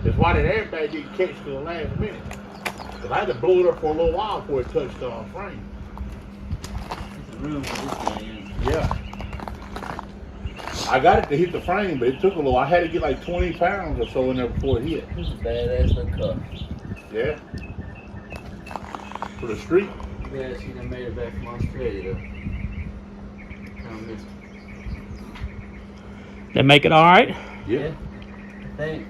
That's why that airbag didn't catch to the last minute. Because I had to blow it up for a little while before it touched the frame. There's room for this thing. Yeah. I got it to hit the frame, but it took a little. I had to get like 20 pounds or so in there before it hit. This is a badass little car. Yeah. For the street. Yeah, she done made it back from Australia though. Kind of missed it. They make it all right? Yeah. I think.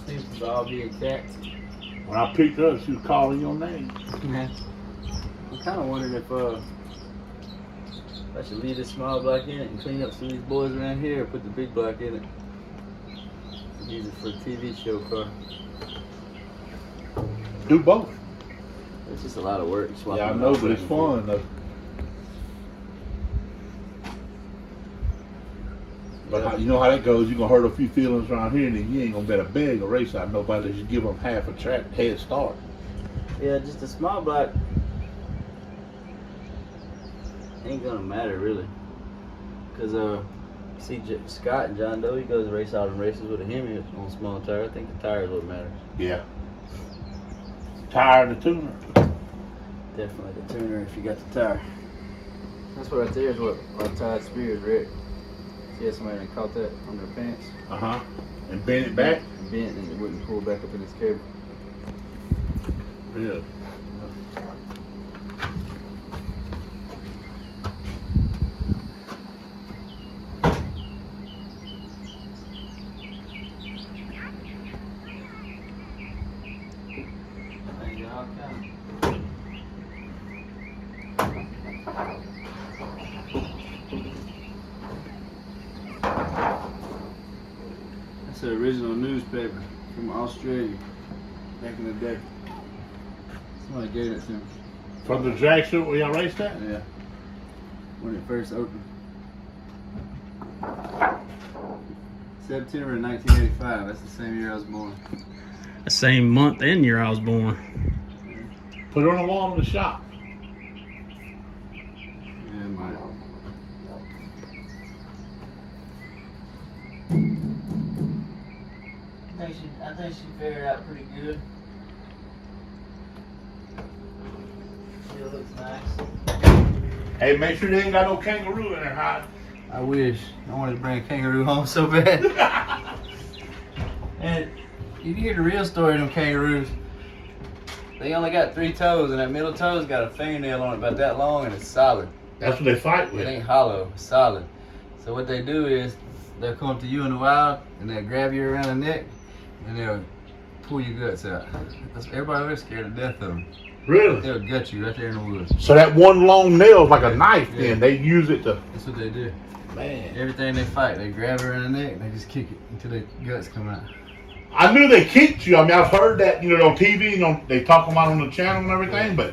Seems to all be intact. When I picked her up, she was calling your name. Yeah. I'm kind of wondering if I should leave this small block in it and clean up some of these boys around here, or put the big block in it. Use it for a TV show car. Do both. It's just a lot of work. Yeah, I know, but it's fun though. But you know how that goes. You're going to hurt a few feelings around here, and then you ain't going to better beg a race out nobody. Just give them half a track head start. Yeah, just a small block ain't gonna matter really. Cause see Scott and John Doe, he goes to race out in races with a Hemi on small tire. I think the tire is what matters. Yeah. Tire and the tuner. Definitely the tuner if you got the tire. That's what right there is what our tire spear is wrecked. See how somebody done caught that on their pants? Uh-huh. And bend it back? Bent and it wouldn't pull back up in this cable. Yeah. That's the original newspaper from Australia back in the day. Somebody gave it to me. From the drag strip where y'all raced at? Yeah. When it first opened. September 1985. That's the same year I was born. The same month and year I was born. Put it on the wall in the shop. Yeah, my. I think she figured out pretty good. Still looks nice. Hey, make sure they ain't got no kangaroo in there, hot. I wish. I wanted to bring a kangaroo home so bad. And you hear the real story of them kangaroos. They only got 3 toes, and that middle toe's got a fingernail on it about that long, and it's solid. That's what they fight with. It ain't hollow, it's solid. So what they do is, they'll come up to you in the wild, and they'll grab you around the neck, and they'll pull your guts out. Everybody over there scared to death of them. Really? They'll gut you right there in the woods. So that one long nail is like a knife. Yeah. Then they use it to. That's what they do. Man. Everything they fight, they grab it around the neck, and they just kick it until their guts come out. I knew they kicked you. I mean, I've heard that, you know, on TV, you know, they talk about it on the channel and everything, but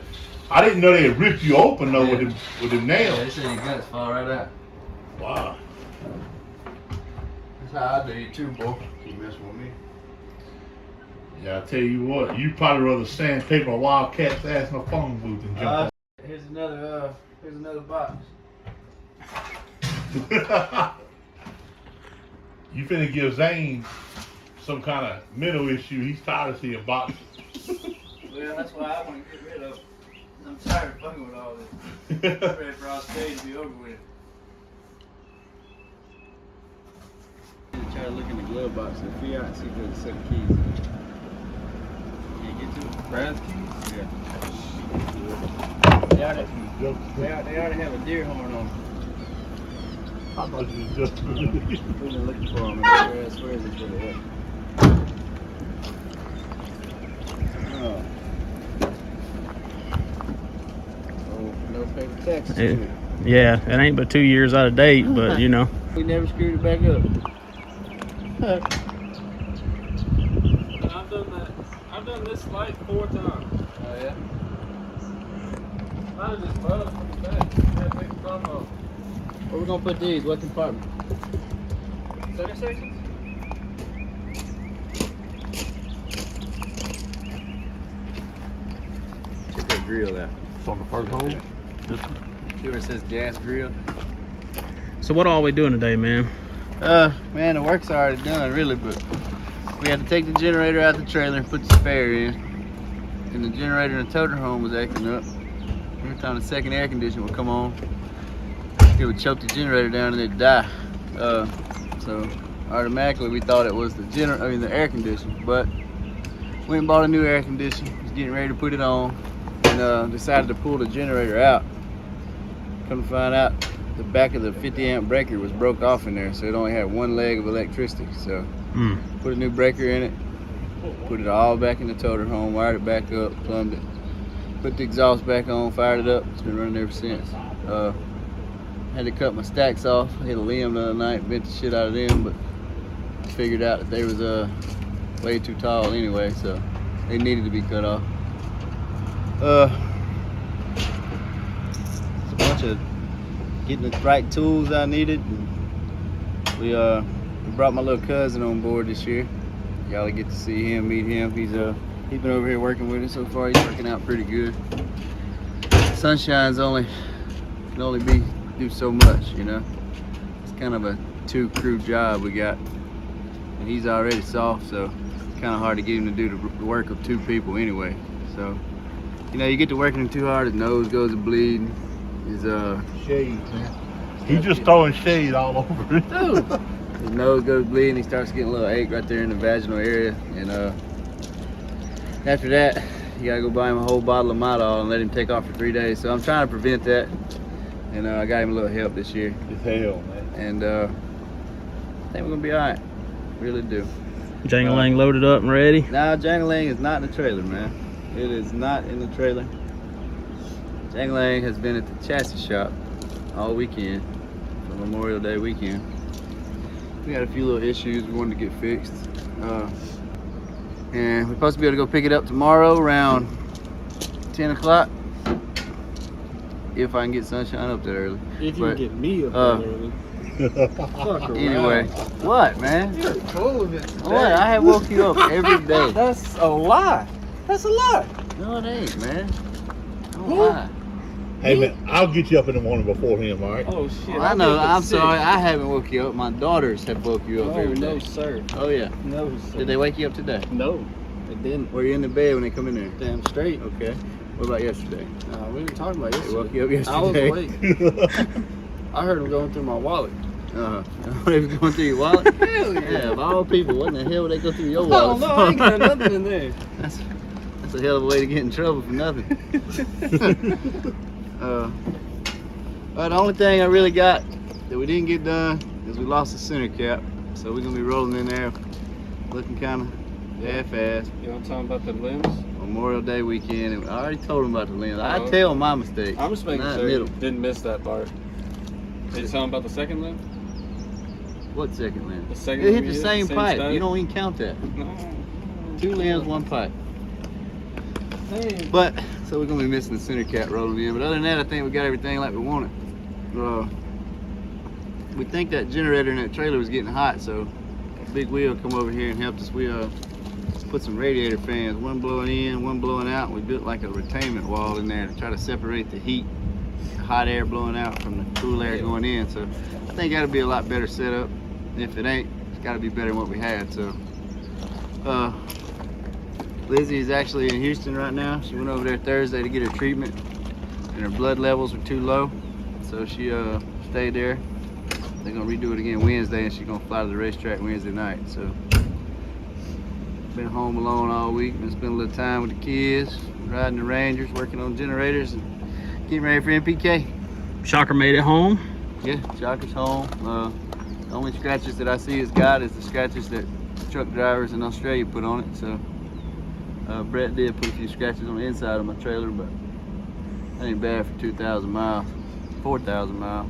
I didn't know they'd rip you open though with the Yeah, nails. they say your guts fall right out. Wow. That's how I do you too, boy. Keep messing with me. Yeah, I tell you what, you probably rather sandpaper a wildcat's ass in a phone booth than jump Here's another box. You finna give Zane some kind of mental issue. He's tired of seeing boxes. Well, that's why I want to get rid of it. I'm tired of fucking with all this. I'm ready for Australia to be over with. Try to look in the glove box and figure out and see if there's a set of keys in it. Can you get to it? Brad's keys? Yeah. They ought to have a deer horn on them. I thought you was just. We've been looking for them. I swear that's where they are. Oh, no paper taxes. Yeah, it ain't but 2 years out of date, but you know. We never screwed it back up. I've done this light 4 times. Oh yeah? Mine is just buzzed from the back. Can't take the top off. Where we gonna put these? What compartment? Center sections? Check that grill out. It's on the first hole. See where it says gas grill? So what are we doing today, man? Man, the work's already done, really, but we had to take the generator out the trailer and put the spare in. And the generator in the toter home was acting up. Every time the second air conditioner would come on, it would choke the generator down and it'd die. So automatically we thought it was the air conditioner, but went and bought a new air conditioner. Was getting ready to put it on, and decided to pull the generator out. Come to find out, the back of the 50 amp breaker was broke off in there, so it only had one leg of electricity. So put a new breaker in it, put it all back in the toter home, wired it back up, plumbed it, put the exhaust back on, fired it up. It's been running ever since. Had to cut my stacks off. I hit a limb the other night, bent the shit out of them, but figured out that they was way too tall anyway, so they needed to be cut off. It's a bunch of getting the right tools I needed. We brought my little cousin on board this year. Y'all get to see him, meet him. He's been over here working with us so far. He's working out pretty good. Sunshine's can only do so much, you know. It's kind of a 2-crew job we got, and he's already soft, so it's kind of hard to get him to do the work of 2 people anyway. So, you know, you get to working him too hard, his nose goes to bleeding. His shade, man. He's just throwing shade all over it. Dude. His nose goes bleeding. He starts getting a little ache right there in the vaginal area, and after that, you gotta go buy him a whole bottle of Midol and let him take off for 3 days. So I'm trying to prevent that, and I got him a little help this year. It's hell, man. And I think we're gonna be all right. Really do. Jangalang loaded up and ready. Nah, Jangalang is not in the trailer, man. It is not in the trailer. Jangalang has been at the chassis shop all weekend for Memorial Day weekend. We had a few little issues we wanted to get fixed. And we're supposed to be able to go pick it up tomorrow around 10 o'clock. If I can get Sunshine up that early. If you But, can get me up that early. Fuck around. Anyway, what, man? You're full of it today. What? I have woke you up every day. That's a lie. That's a lie. No, it ain't, man. Don't Who? lie. Hey, man, I'll get you up in the morning before him, all right? Oh shit. Well, I know. I'm sorry. I haven't woke you up. My daughters have woke you up Oh every no, day. sir. Oh yeah. No, sir. Did they wake you up today? No, it didn't. Were you in the bed when they come in there? Damn straight. Okay. What about yesterday? We didn't talk about They yesterday. woke you up I was yesterday. awake. I heard them going through my wallet. They was going through your wallet? Hell yeah. Yeah, of all people, what in the hell would they go through your Oh wallet? no, I ain't got nothing in there. That's a hell of a way to get in trouble for nothing. The only thing I really got that we didn't get done is we lost the center cap. So we're gonna be rolling in there looking kind of half-assed. You know what I'm talking about, the limbs? Memorial Day weekend. And I already told him about the lens. I Oh. tell my mistake. I'm just making Not sure middle. you didn't miss that part. Did you tell him about the second limb? What second lens? The second It limb hit the you same pipe. side? You don't even count that. No. 2 limbs, 1 pipe. Hey. But so we're gonna be missing the center cap rolling in. But other than that, I think we got everything like we wanted. We think that generator in that trailer was getting hot, so Big Wheel come over here and helped us. We put some radiator fans, one blowing in, one blowing out. We built like a retainment wall in there to try to separate the heat, the hot air blowing out from the cool air going in. So I think that'll be a lot better setup. And if it ain't, it's got to be better than what we had. So Lizzie is actually in Houston right now. She went over there Thursday to get her treatment, and her blood levels were too low, so she stayed there. They're gonna redo it again Wednesday, and she's gonna fly to the racetrack Wednesday night. So been home alone all week, been spending a little time with the kids, riding the Rangers, working on generators, and getting ready for MPK. Shocker made it home. Yeah, Shocker's home. The only scratches that I see it's got is the scratches that truck drivers in Australia put on it. So Brett did put a few scratches on the inside of my trailer, but that ain't bad for 2,000 miles, 4,000 miles.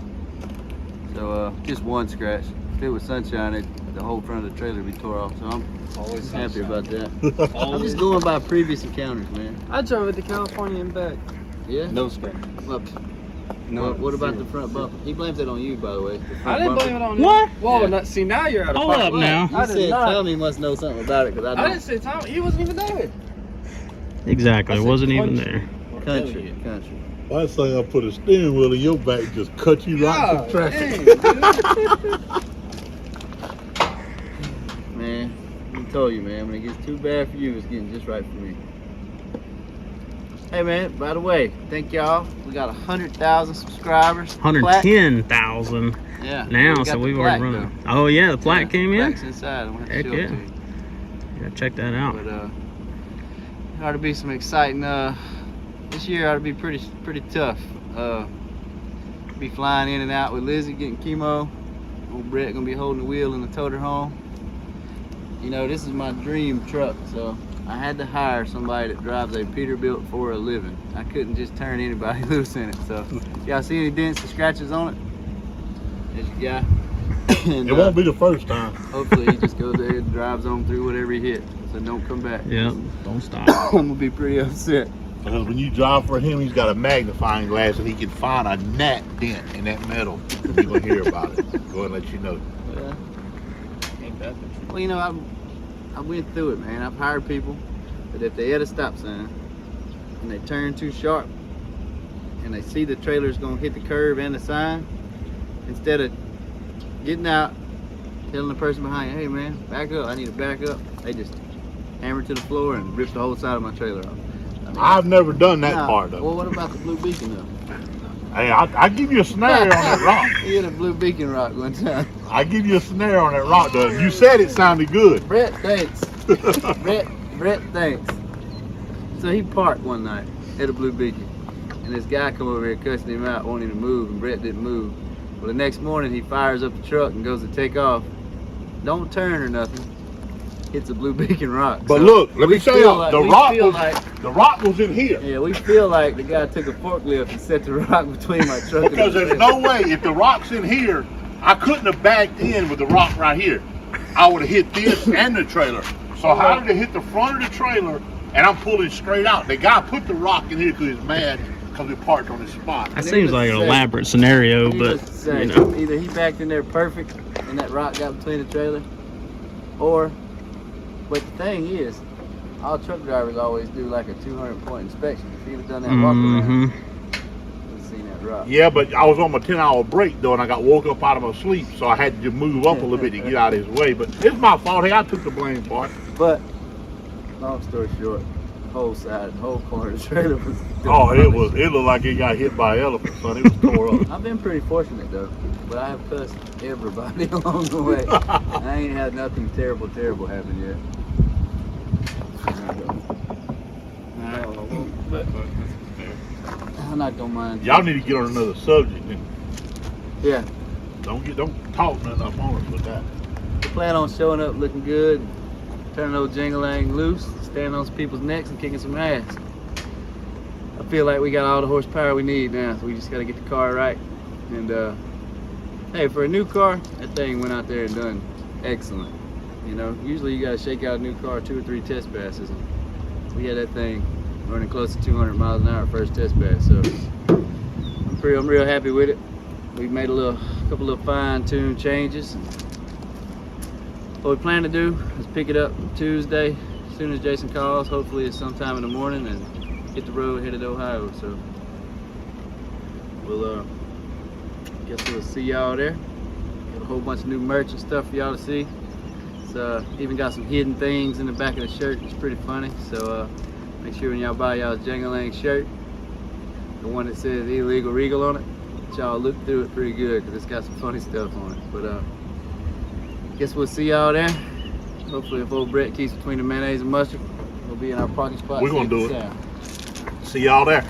So just one scratch. If it was Sunshine, the whole front of the trailer would be tore off. So I'm Always happy sunshine. about that. I'm just going by previous encounters, man. I drove it to California and back. Yeah? No scratch. Well, No. what about zero. the front bumper? He blames it on you, by the way. the I front didn't bumper. blame it on you. What? Whoa, Yeah. see now you're out of Hold pocket. up now. You I did said not. Tommy must know something about it, because I I don't. didn't say Tom. He wasn't even there. Exactly. I said Wasn't even country. there. Country, country. Why say I put a steering wheel in your back, just cut you right to God traffic? dang, dude. told you, man, when it gets too bad for you, it's getting just right for me. Hey, man, by the way, thank y'all. We got 100,000 subscribers. 110,000 Yeah. now, so we've already run. Oh yeah, the plaque came in. Plaque's inside. I'm gonna have to Heck show yeah. it to you. Yeah, check that out. But ought to be some exciting. This year ought to be pretty tough. Be flying in and out with Lizzie, getting chemo. Old Brett gonna be holding the wheel in the toter home. You know, this is my dream truck, so I had to hire somebody that drives a Peterbilt for a living. I couldn't just turn anybody loose in it. So, y'all see any dents or scratches on it? There's your guy. And, It won't be the first time. hopefully he just goes there and drives on through whatever he hit. So don't come back. Yeah, don't stop. I'm gonna be pretty upset. Because when you drive for him, he's got a magnifying glass and he can find a gnat dent in that metal. You're going to hear about it. Go ahead and let you know. Yeah. Ain't that the truth? Well, you know, I went through it, man. I've hired people that if they at a stop sign and they turn too sharp and they see the trailer's gonna hit the curve and the sign, instead of getting out, telling the person behind you, hey man, back up, I need to back up, they just hammer to the floor and rip the whole side of my trailer off. I mean, I've never done that nah, part though. Well, what about the blue beacon though? Hey, I'll give you a scenario on that rock. He hit a blue beacon rock one time. I'll give you a scenario on that rock though. You said it sounded good. Brett, thanks. Brett, thanks. So he parked one night at a blue beacon, and this guy come over here cussing him out, wanting him to move, and Brett didn't move. Well, the next morning he fires up the truck and goes to take off. Don't turn or nothing. Hits a blue beacon rock. But So look, let me we show feel you. like- The we rock feel was like- the rock was in here. Yeah, we feel like the guy took a forklift and set the rock between my truck Because and there's no way, if the rock's in here, I couldn't have backed in with the rock right here. I would have hit this and the trailer. So how did it hit the front of the trailer and I'm pulling straight out? The guy put the rock in here because he's mad because we parked on his spot. That seems like an elaborate scenario, but you know. Either he backed in there perfect and that rock got between the trailer, or, but the thing is, all truck drivers always do like a 200-point inspection. If he'd have done that walk around, Mm-hmm. we'd have seen that rock. Yeah, but I was on my 10-hour break though, and I got woke up out of my sleep, so I had to just move up a little bit to get out of his way. But it's my fault. Hey, I took the blame part. But, long story short, the whole side, the whole corner of the trailer was. Oh, it looked like it got hit by an elephant, son. It was tore up. I've been pretty fortunate though, but I have cussed everybody along the way. I ain't had nothing terrible happen yet. But I'm not gonna mind. Y'all need to get on another subject and Yeah, don't talk nothing up on us with that. we plan on showing up looking good, turning old Jingling loose, standing on some people's necks and kicking some ass. I feel like we got all the horsepower we need now, so we just gotta get the car right. And hey, for a new car, that thing went out there and done excellent. You know, usually you gotta shake out a new car 2 or 3 test passes, and we had that thing running close to 200 miles an hour first test pass. So I'm real happy with it. We made a couple of fine-tuned changes. What we plan to do is pick it up Tuesday as soon as Jason calls. Hopefully it's sometime in the morning, and hit the road headed to Ohio. So we'll guess we'll see y'all there. Got a whole bunch of new merch and stuff for y'all to see. It's even got some hidden things in the back of the shirt. It's pretty funny. So make sure when y'all buy y'all's Jangalang shirt, the one that says Illegal Regal on it, y'all look through it pretty good because it's got some funny stuff on it. But guess we'll see y'all there. Hopefully if old Brett keeps between the mayonnaise and mustard, we'll be in our parking spot. We're gonna do safe it. and sound. See y'all there.